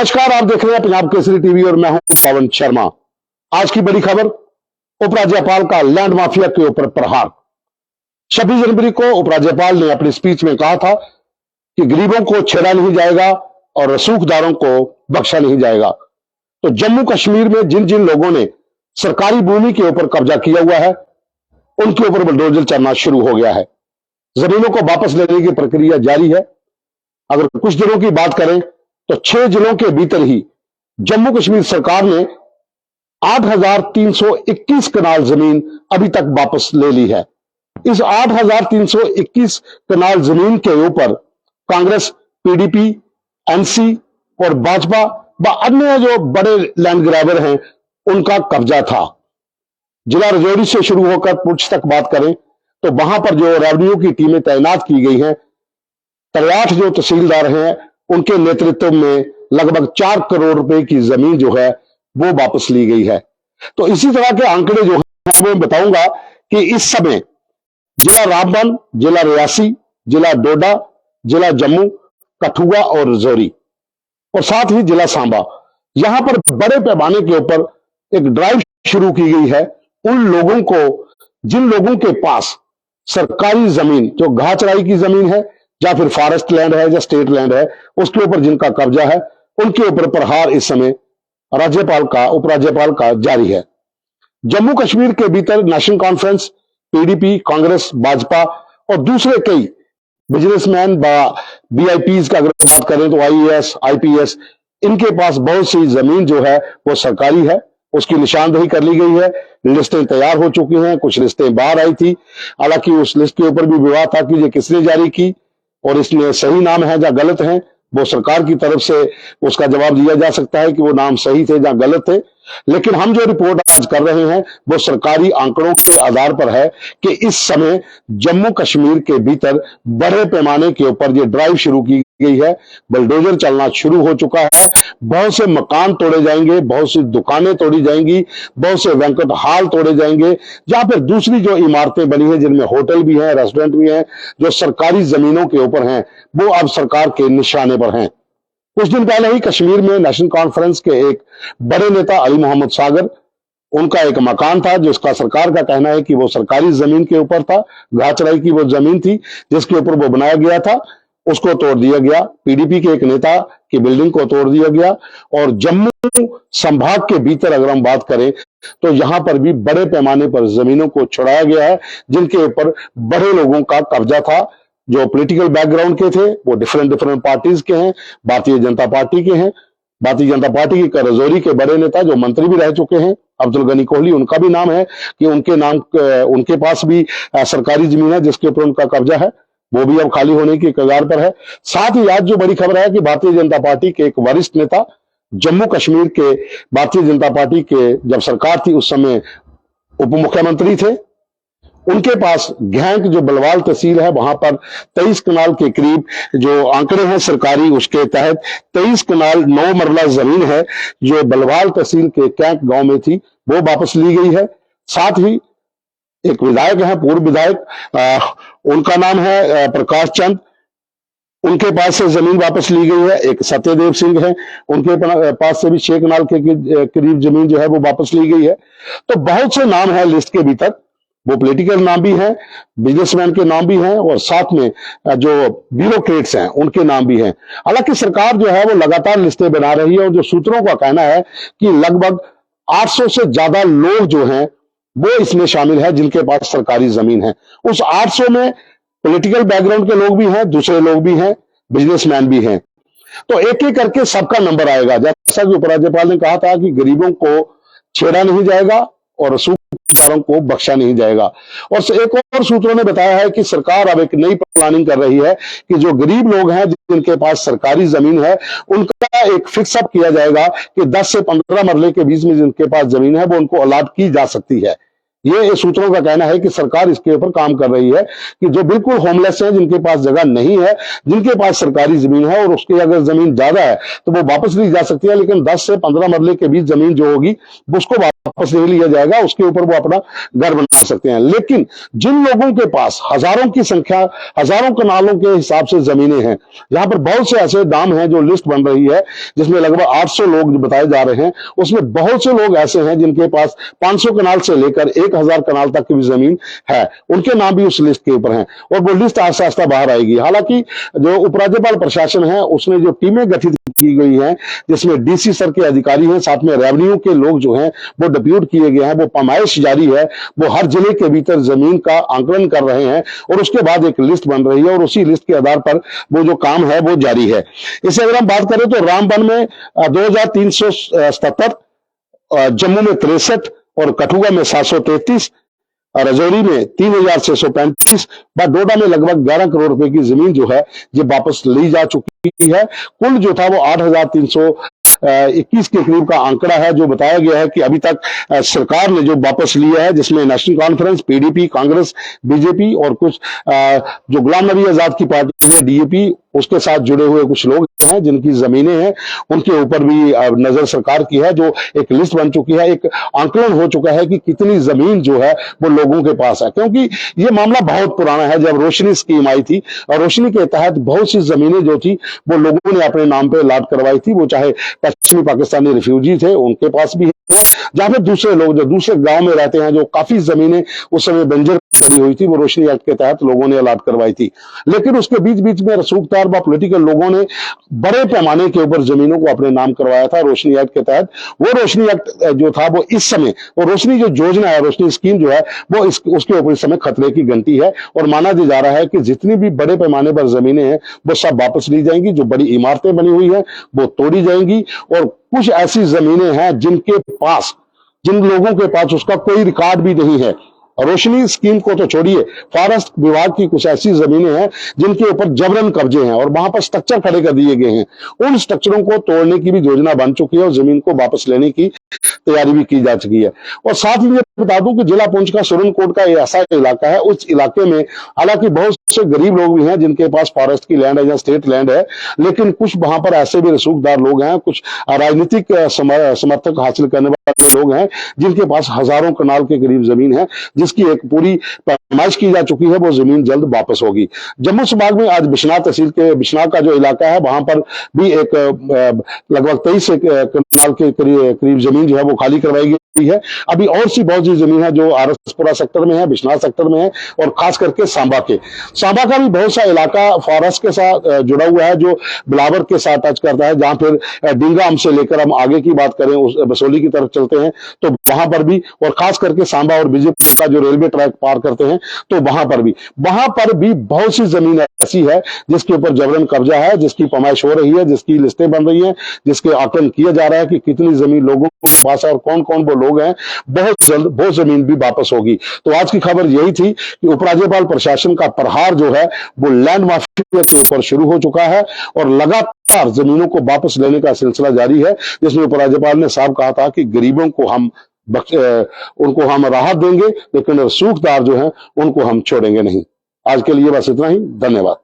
नमस्कार, आप देख रहे हैं पंजाब केसरी टीवी और मैं हूं पवन शर्मा। आज की बड़ी खबर, उपराज्यपाल का लैंड माफिया के ऊपर प्रहार। 26 जनवरी को उपराज्यपाल ने अपनी स्पीच में कहा था कि गरीबों को छेड़ा नहीं जाएगा और रसूखदारों को बख्शा नहीं जाएगा। तो जम्मू कश्मीर में जिन जिन लोगों ने सरकारी भूमि के ऊपर कब्जा किया हुआ है, उनके ऊपर बुलडोजर चलना शुरू हो गया है। जमीनों को वापस लेने की प्रक्रिया जारी है। अगर कुछ दिनों की बात करें तो 6 जिलों के भीतर ही जम्मू कश्मीर सरकार ने 8,321 कनाल जमीन अभी तक वापस ले ली है। इस 8,321 कनाल जमीन के ऊपर कांग्रेस, पीडीपी, एनसी और भाजपा व अन्य जो बड़े लैंड ग्रैबर हैं, उनका कब्जा था। जिला राजौरी से शुरू होकर पुंछ तक बात करें तो वहां पर जो रेवेन्यू की टीमें तैनात की गई हैं, 63 जो तहसीलदार हैं, उनके नेतृत्व में लगभग 4 करोड़ रुपए की जमीन जो है वो वापस ली गई है। तो इसी तरह के आंकड़े जो है वो बताऊंगा कि इस समय जिला रामबन, जिला रियासी, जिला डोडा, जिला जम्मू, कठुआ और राजौरी और साथ ही जिला सांबा, यहां पर बड़े पैमाने के ऊपर एक ड्राइव शुरू की गई है। उन लोगों को, जिन लोगों के पास सरकारी जमीन, जो घास चराई की जमीन है या फिर फॉरेस्ट लैंड है या स्टेट लैंड है, उसके ऊपर जिनका कब्जा है, उनके ऊपर प्रहार इस समय राज्यपाल का, उपराज्यपाल का जारी है। जम्मू कश्मीर के भीतर national conference, PDP, Congress, Bhajpa और दूसरे कई बिजनेसमैन, वीआईपीज का अगर बात करें तो आईएएस, आईपीएस, इनके पास बहुत सी जमीन जो है वो सरकारी है। उसकी निशानदेही कर ली गई है, लिस्टें तैयार हो चुकी हैं, कुछ लिस्टें बाहर आई थी। हालांकि उस लिस्ट के ऊपर भी विवाद था कि ये किसने जारी की और इसमें सही नाम है या गलत है, वो सरकार की तरफ से उसका जवाब दिया जा सकता है कि वो नाम सही थे या गलत थे। लेकिन हम जो रिपोर्ट आज कर रहे हैं वो सरकारी आंकड़ों के आधार पर है कि इस समय जम्मू कश्मीर के भीतर बड़े पैमाने के ऊपर ये ड्राइव शुरू की गई है। बुलडोजर चलना शुरू हो चुका है। बहुत से मकान तोड़े जाएंगे, बहुत सी दुकानें तोड़ी जाएंगी, बहुत से बैंक्वेट हॉल तोड़े जाएंगे, या फिर दूसरी जो इमारतें बनी है जिनमें होटल भी हैं, रेस्टोरेंट भी हैं, जो सरकारी जमीनों के ऊपर हैं, वो अब सरकार के निशाने पर हैं। कुछ दिन पहले ही कश्मीर में नेशनल कॉन्फ्रेंस के एक बड़े नेता अली मोहम्मद सागर, उनका एक मकान था जिसका सरकार का कहना है कि वो सरकारी जमीन के ऊपर था, घास चराई की वो जमीन थी जिसके ऊपर वो बनाया गया था, उसको तोड़ दिया गया। पीडीपी के एक नेता की बिल्डिंग को तोड़ दिया गया। और जम्मू संभाग के भीतर अगर हम बात करें तो यहां पर भी बड़े पैमाने पर जमीनों को छुड़ाया गया है जिनके ऊपर बड़े लोगों का कब्जा था, जो पॉलिटिकल बैकग्राउंड के थे, वो डिफरेंट पार्टीज के हैं, भारतीय जनता पार्टी के हैं। भारतीय जनता पार्टी के राजौरी के बड़े नेता जो मंत्री भी रह चुके हैं, अब्दुल गनी कोहली, उनका भी नाम है कि उनके पास भी सरकारी जमीन है जिसके ऊपर उनका कब्जा है, वो भी अब खाली होने की कगार पर है। साथ ही आज जो बड़ी खबर है कि भारतीय जनता पार्टी के एक वरिष्ठ नेता, जम्मू कश्मीर के भारतीय जनता पार्टी के जब सरकार थी उस समय उप मुख्यमंत्री थे, उनके पास घेंक जो बलवाल तहसील है वहां पर 23 कनाल के करीब जो आंकड़े हैं सरकारी, उसके तहत 23 कनाल 9 मरला जमीन है जो बलवाल तहसील के कैंक गांव में थी, वो वापस ली गई है। साथ ही एक विधायक है, पूर्व विधायक, उनका नाम है प्रकाश चंद, उनके पास से जमीन वापस ली गई है। एक सत्यदेव सिंह है, उनके पास से भी 6 कनाल के करीब जमीन जो है वो वापस ली गई है। तो बहुत से नाम है लिस्ट के भीतर, वो पॉलिटिकल नाम भी हैं, बिजनेसमैन के नाम भी हैं और साथ में जो ब्यूरोक्रेट्स हैं उनके नाम भी हैं। हालांकि सरकार जो है वो लगातार लिस्टें बना रही है और जो सूत्रों का कहना है कि लगभग 800 से ज्यादा लोग जो हैं वो इसमें शामिल है जिनके पास सरकारी जमीन है। उस 800 में पॉलिटिकल बैकग्राउंड के लोग भी हैं, दूसरे लोग भी हैं, बिजनेसमैन भी हैं। तो एक एक करके सबका नंबर आएगा। जैसा कि उपराज्यपाल ने कहा था कि गरीबों को छेड़ा नहीं जाएगा और रसूखदारों को बख्शा नहीं जाएगा। और एक और सूत्रों ने बताया है कि सरकार अब एक नई प्लानिंग कर रही है कि जो गरीब लोग हैं जिनके पास सरकारी जमीन है, उनका एक फिक्सअप किया जाएगा कि 10 से 15 मरले के बीच में जिनके पास जमीन है वो उनको अलॉट की जा सकती है। ये सूत्रों का कहना है कि सरकार इसके ऊपर काम कर रही है कि जो बिल्कुल होमलेस है, जिनके पास जगह नहीं है, जिनके पास सरकारी जमीन है और उसकी अगर जमीन ज्यादा है तो वो वापस ली जा सकती है, लेकिन 10 से 15 मरले के बीच जमीन जो होगी उसको वापस वापस ले लिया जाएगा, उसके ऊपर वो अपना घर बना सकते हैं। लेकिन जिन लोगों के पास हजारों की संख्या, हजारों कनालों के हिसाब से जमीनें हैं, यहाँ पर बहुत से ऐसे नाम हैं जो लिस्ट बन रही है जिसमें लगभग 800 लोग बताए जा रहे हैं, उसमें बहुत से लोग ऐसे हैं जिनके पास 500 कनाल से लेकर 1000 कनाल तक की भी जमीन है, उनके नाम भी उस लिस्ट के ऊपर हैं और वो लिस्ट आस्ता आस्ता बाहर आएगी। हालांकि जो उपराज्यपाल प्रशासन है उसने जो टीमें गठित की गई हैं, जिसमें डीसी स्तर के अधिकारी हैं, साथ में रेवेन्यू के लोग जो हैं वो डिप्यूट किए गए हैं, वो पैमाइश जारी है, वो हर जिले के भीतर जमीन का आंकलन कर रहे हैं और उसके बाद एक लिस्ट बन रही है और उसी लिस्ट के आधार पर वो जो काम है वो जारी है। इसे अगर हम बात करें तो रामबन में 2377, जम्मू में 63 और कठुआ में 733, राजौरी में 3635, डोडा में लगभग 11 करोड़ रुपए की जमीन जो है ये वापस ली जा चुकी है। कुल जो था वो 8321 के करीब का आंकड़ा है जो बताया गया है कि अभी तक सरकार ने जो वापस लिया है, जिसमें national conference, PDP, Congress, BJP और कुछ जो गुलाम नबी आजाद की पार्टी है डीएपी, उसके साथ जुड़े हुए कुछ लोग हैं जिनकी जमीनें हैं, उनके ऊपर भी नजर सरकार की है। जो एक लिस्ट बन चुकी है, एक आंकलन हो चुका है कि कितनी जमीन जो है वो लोगों के पास है, क्योंकि ये मामला बहुत पुराना है। जब रोशनी स्कीम आई थी और रोशनी के तहत बहुत सी जमीनें जो थी वो लोगों ने अपने नाम पे अलॉट करवाई थी, वो चाहे पश्चिमी पाकिस्तानी रिफ्यूजी थे उनके पास भी है, जहां पे दूसरे लोग जो दूसरे गांव में रहते हैं, जो काफी जमीनें उस समय बंजर पड़ी हुई थी, वो रोशनी एक्ट के तहत लोगों ने अलॉट करवाई थी। लेकिन उसके बीच बीच में रसूखदार व पॉलिटिकल लोगों ने बड़े पैमाने के ऊपर जमीनों को अपने नाम करवाया था रोशनी एक्ट के तहत। वो रोशनी एक्ट जो था वो इस समय, वो रोशनी जो योजना है, रोशनी स्कीम जो है वो उसके ऊपर इस समय खतरे की घंटी है और माना जा रहा है कि जितनी भी बड़े पैमाने पर जमीनें हैं वो सब वापस ली जाएंगी। जो बड़ी इमारतें बनी हुई हैं वो तोड़ी जाएंगी और कुछ ऐसी जमीनें हैं जिनके पास, जिन लोगों के पास उसका कोई रिकॉर्ड भी नहीं है। रोशनी स्कीम को तो छोड़िए, फॉरेस्ट विभाग की कुछ ऐसी जमीनें हैं जिनके ऊपर जबरन कब्जे हैं और वहां पर स्ट्रक्चर खड़े कर दिए गए हैं। उन स्ट्रक्चरों को तोड़ने की भी योजना बन चुकी है और जमीन को वापस लेने की तैयारी भी की जा चुकी है। और साथ ही ये बता दूं कि जिला पुंछ का सुरनकोट का ऐसा इलाका है, उस इलाके में हालांकि बहुत से गरीब लोग भी हैं जिनके पास फॉरेस्ट की लैंड है या स्टेट लैंड है, लेकिन कुछ वहां पर ऐसे भी रसूखदार लोग हैं, कुछ राजनीतिक समर्थक हासिल करने वाले लोग हैं जिनके पास हजारों कनाल के करीब जमीन है, जिसकी एक पूरी पैमाइश की जा चुकी है। वो जमीन जल्द वापस होगी। जम्मू संभाग में आज बिश्नाह तहसील के बिश्नाह का जो इलाका है वहां पर भी एक लगभग 23 कनाल के करीब जमीन जो है वो खाली करवाई गई है। अभी और सी बहुत सी जमीन है जो आरएसपुरा सेक्टर में है, बिश्नाह सेक्टर में है और खास करके सांबा का भी बहुत सा इलाका फॉरेस्ट के साथ जुड़ा हुआ है, जो बिलावर के साथ टच करता है। जहां फिर डिंगाम से लेकर हम आगे की बात करें, उस बसोली की तरफ चलते हैं तो वहां पर भी, और खास करके सांबा और बीजेपी का जो रेलवे ट्रैक पार करते हैं तो वहां पर भी बहुत सी जमीन ऐसी है जिसके ऊपर जबरन कब्जा है, जिसकी पैमाइश हो रही है, जिसकी लिस्टें बन रही हैं, जिसके आकलन किया जा रहा है कि कितनी जमीन लोगों के पास है और कौन कौन वो लोग हैं। बहुत जल्द वो जमीन भी वापस होगी। तो आज की खबर यही थी कि उपराज्यपाल प्रशासन का प्रहार जो है वो लैंड माफिया के ऊपर शुरू हो चुका है और लगातार जमीनों को वापस लेने का सिलसिला जारी है, जिसमें उपराज्यपाल ने साफ कहा था कि गरीबों को उनको हम राहत देंगे, लेकिन सूखदार जो है उनको हम छोड़ेंगे नहीं। आज के लिए बस इतना ही। धन्यवाद।